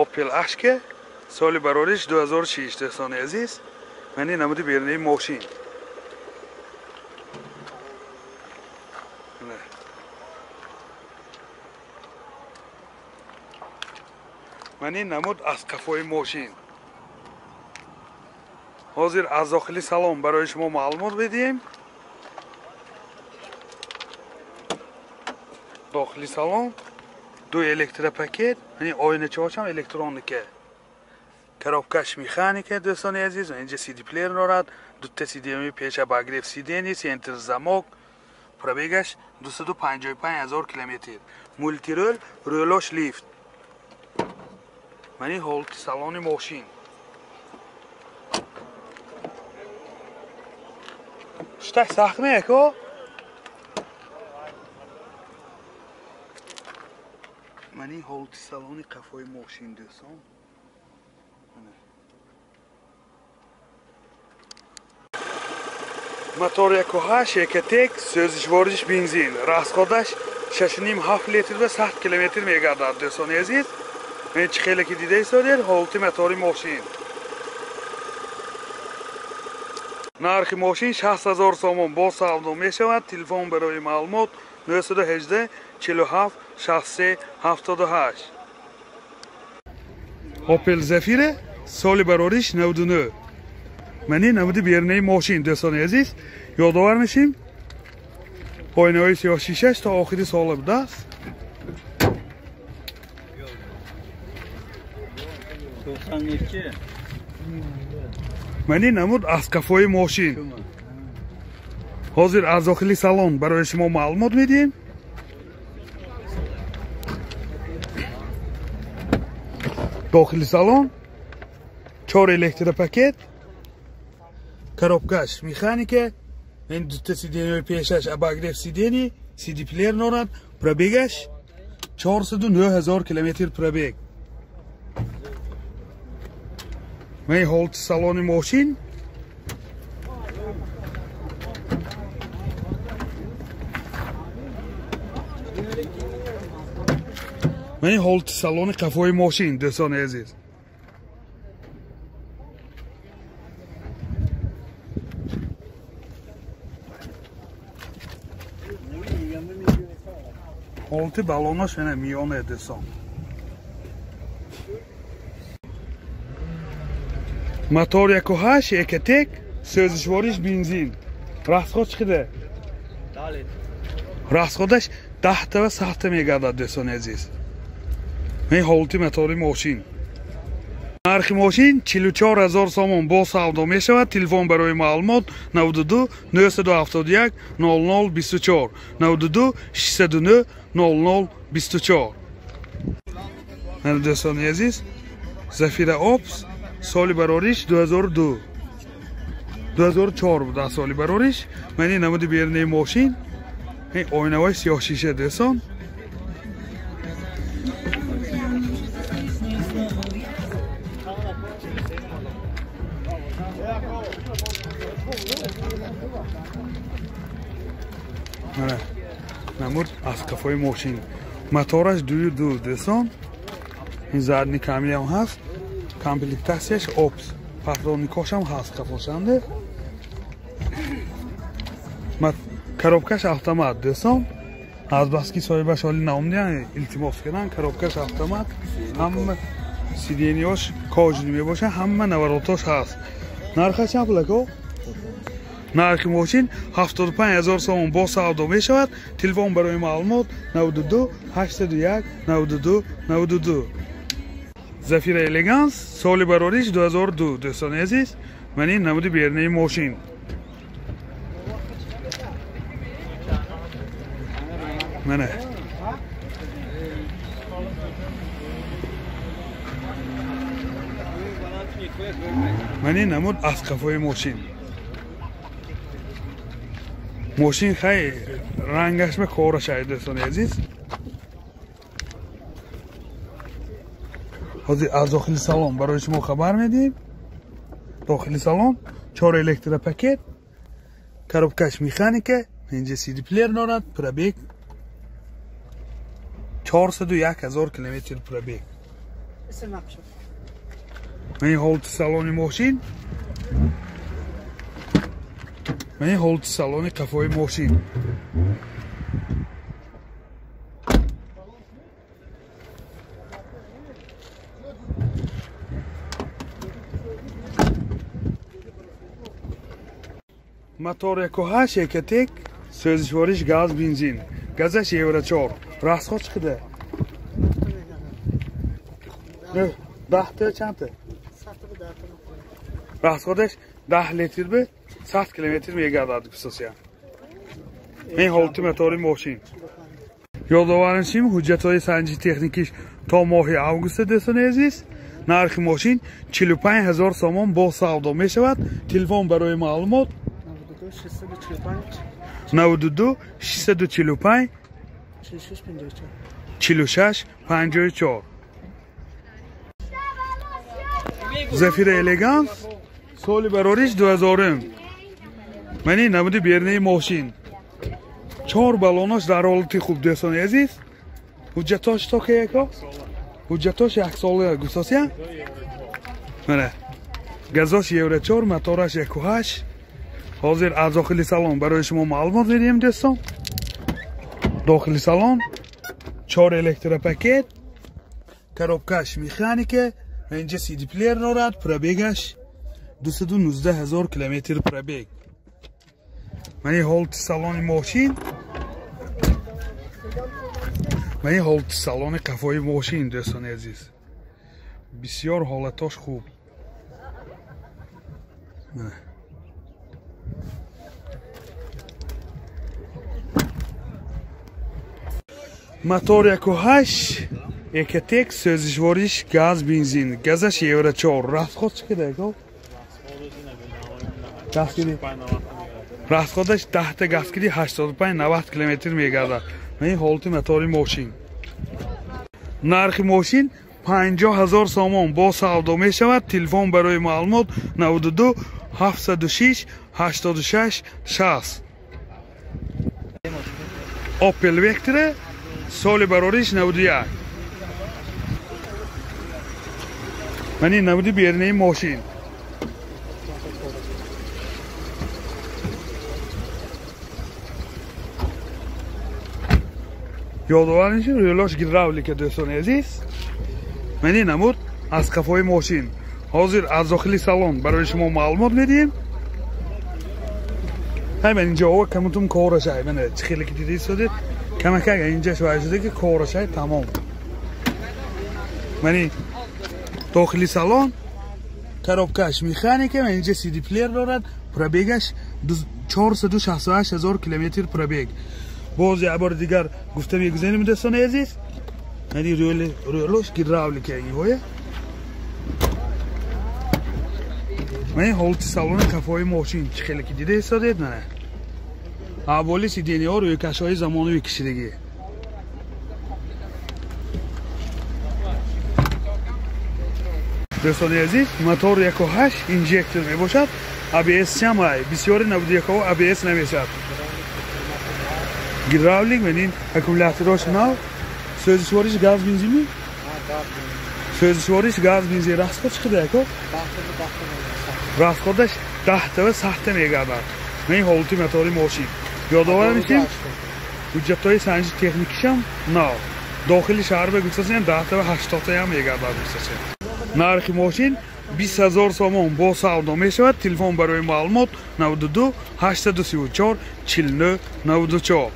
Opel Ashka سال برارش 2006 دوستان عزیز. من این نمود بیرونی ماشین. من این نمود از کفای ماشین. حاضر از داخلی سالن برای شما معلومات بدیم. داخلی سالن دو الکتروپاکت، یعنی آینه چهارم الکترونیکه. коробкаш механика دوستان عزیز. اینجا سی دی پلیر دارد. دو تا سی دی می پیش باگریف سی دی نیست. انتر زماک. پرابیگش 255,000 کیلومتر. مولتی رول رولاش لیفت. منی هولت سالن ماشین. شتای ساخته کو؟ منی هولت سالن قفای ماشین دوستان. мотор 1.8 1.1 سوزشوارش بنزین расходаш 6.5 لیتر و 100 کیلومتر میگردد دوستان عزیز. این خیلی که دیده ایستادید هولت موتور ماشین. نرخ ماشین 60,000 سوم با سودا می شود. تلفن برای معلومات 918 47 63 78. اوپل زفیر سال برارش 99. منی نمود بیرونی ماشین دوستان عزیز. یادآور میشیم آینه های سیاه شیشه تا آخری سال بوده است. منی نمود از کفای ماشین. حاضر از داخلی سالن برای شما معلومات میدیم. داخلی سالن 4 الکتروپاکت، коробкаш механика, این دو تا سی دی پیشش اباگریف سی دی سی دی پلیر دارد. پرابیگش 409,000 کیلومتر پرابیگ. من هولت سالن ماشین. من هولت سالن قفای ماشین دوستان عزیز. هولت بالوناش نه میونه دوستان. мотор 1.8 1.1 سوزشوارش بنزین. расход چقدر؟ 10 لیتر. расходش 10 تا و 100 تا میگردد دوستان عزیز. این هولت موتور ماشین. نرخ ماشین 44,000 سوم با سودا می شود. تلفن برای معلومات 92 971 0024 92 609 0024. دوستان عزیز زفیر آپس سال برارش 2002 2004 بود سال برارش. من این نمود بیرونی ماشین. این آینه های سیاه شیشه دوستان. نمود از کفای ماشین. موتورش دو دوستان. این زرنی کمی هم هست. کامپلیکتاسیش اوپس. پاترونیکاش هم هست کفاشنده. коробкаш автомат دوستان. از بس که صاحبش حالی نامدین التماس کردن. коробкаш автомат. همه سیدینیاش کاجلی می باشه. همه نوراتاش هست. نرخش چند پولکو؟ نرخ ماشین 75,000 سوم با سودا می شود. تلفن برای معلومات 92 801 92 92. زفیر الگانس سال برارش 2002 دوستان عزیز. من این نمود بیرونی ماشین. منه من این نمود از کفای ماشین. ماشین خیلی رنگش به کارش شاید دوستان عزیز. حاضر از داخل سالن برای شما خبر میدیم. داخلی سالن 4 الکتروپاکت коробкаш механика اینجا CD پلیر دارد پرابیگ 401,000 کیلومتر پرابیگ این حالت سالن ماشین این حالت سالن قفای ماشین мотор 1.8 1.1 سوزشوارش گاز بنزین گازش یورو 4 расход چقدر 10 تا چند تا расходش 10 لیتر به 100 کیلومتر میگردد اساسا این حالت موتور ماشین یادآور شیم حجت‌های سنجی تکنیکیش تا ماه اوگوست دوستان عزیز نرخ ماشین 45000 سوم با سودا میشود تلفن برای معلومات 92 645 46 54 زفیر الگانس سال براریش 2000 منی نمودی بیرنه ماشین 4 بالوناش در حالتی خوب دوستان عزیز حجتاش تا که یکا حجتاش 1 ساله گوساسی منه گازاش یورو 4 موتورش 1.8 حاضر از داخل سالن برای شما معلومات میدیم دوستان داخل سالن 4 الکتروپاکت коробкаш механика اینجا CD پلیر دارد پرابیگش 219,000 کیلومتر پرابیگ من حالت سالن ماشین من حالت سالن قفای ماشین دوستان عزیز بسیار حالتاش خوب мотор 1.8 1.1 سوزشوارش گاز بنزین گازش یورو 4 расход چقدر گفت расходش 10 تا گازگیری 85 90 کیلومتر میگردد این حالت موتور ماشین نرخ ماشین 50,000 سوم با سودا میشود تلفن برای معلومات 92 706 86 60 اوپل وکتر سال براریش 91 من این 90 بیرنه ماشین یادآور شید ریلاش گیراولیک دوستان عزیز من این نمود از قفای ماشین حاضر از داخلی سالن برای شما معلومات میدیم همین اینجا و کمتون کارش های من خیلی که دیدید شده کمک اگه اینجا شوید شده که کارش های تمام من داخلی سالن коробкаш механика اینجا CD پلیر دارد پرابیگش 468,000 کیلومتر پرابیگ باز یه بار دیگر گفته میگذاریم دوستان عزیز یعنی رویلوش گیراولیک های من حالت سالن قفای ماشین خیلی که دیده استادید نه اولی سیدینی ها روی کشای زمانوی کشیدگی دوستان عزیز موتور 1.8 اینجکتور می باشد ABS شمای بسیاری 91 ها ABS نمیشد گیراولیک منین اکومولاتورش نو سوزشوارش گاز بنزینی سوزشوارش گاز بنزین расход چقدر که расходش 10 تا 100 تا میگردد این حالت موتور ماشین یادآور میشیم حجت‌های سنجی تکنیکیش هم نه داخل شهر بگذاریم 10 تا 80 تا هم میگردد نرخ ماشین 20,000 سوم با سودا میشود تلفن برای معلومات 92 834 49 94